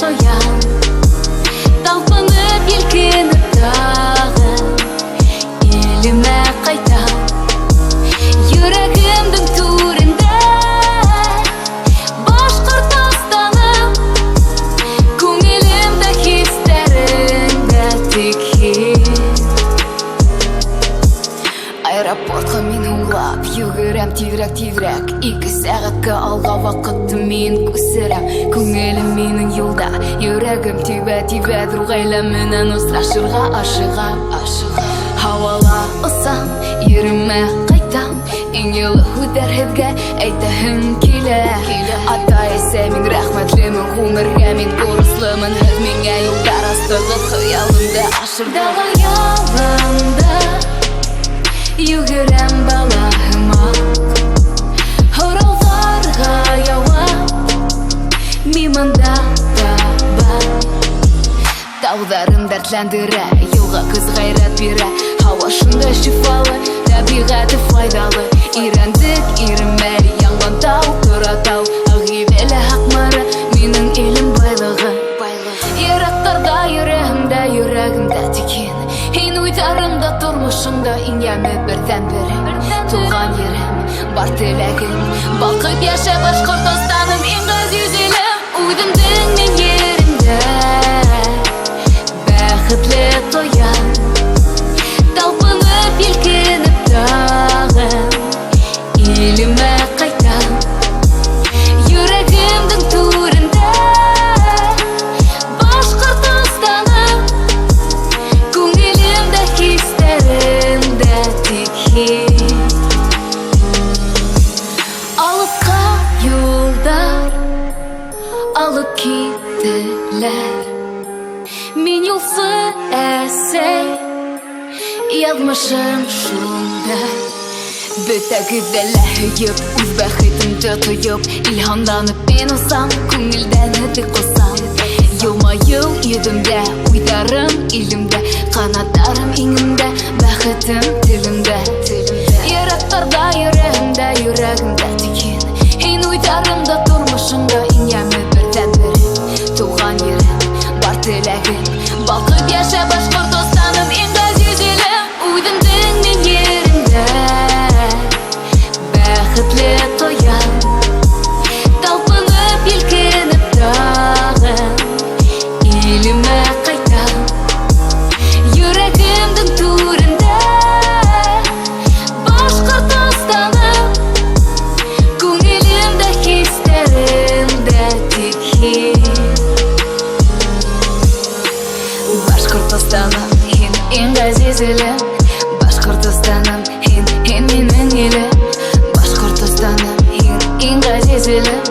тоям, талпынып елкеніп тағы еліме қайтам. Жүрегімдің төрінде Башқұртстаным, көңілімді хистеріңді текер. Аэропортқа мен ұңлап жүгірем тезірек, 2 сағатқа алға вақытты мен көсірем. Көңілім менің юлда, жүрегім тибе тұрғайламынан ұсырашырға ашыға. Хавала ұсам, еріме қайтам, еңелі хүдәрхетге әйтәхім келі. Ата есе мен рәхмәтлімін, ғұмырға мен көріслімін. Хіз менге юлдар астығы қиялымды ашырдағы ялымды. Югірем балағыма Хоралғарға яуа Миманда таба Таударым дәртләндірі Юлға күз ғайрат бері Хауашында шифалы Табиғаты файдалы Ирандік ирімәр Яңған тау, тұра тау Ағивелі хақмары Менің елім байлығы Ераттарда жүрегімді текен Ен уйдарымда тұрмышымда Иньяны бірден бірі Туған ерім, бар тілегім Балқып яша Башқұртстаным Ең ғазиз елім Уйдымдың мен ерімді Бәқітлі тоям Талпынып елкеніп тағы Еліме қайтам. Жүрегімдің төрінде Башқұртстаным, көңілімді хистерімді текер. Алысқа юлдар алып кетілер. Мен юлсы әсей язмышым шундай. Бөтәгіде ләхейіп, үз бәхетімді тойып, илханданып мен ұсам, көңілден үді қосам. Йылмайыл едімде, уйдарым илімде, қанаттарым еңімде, бәхетім тілімде. Ераттарда жүрегімді текен, ен уйдарымда тұрмышымда, иньяны бірден бірі. Туған ерім, бар тілегім, балқып яша Башқұртстаным, ең ғазиз елім. Уйдымдың мен ерімді Бәқітлі тоям, талпынып елкеніп тағы еліме қайтам. Жүрегімдің төрінде Башқұртстаным, көңілімді хистерімді текер. Башқұртстаным, ең ғазиз елім. Башқұртстаным, менің елім. Башқұртстаным, ең ғазиз елім.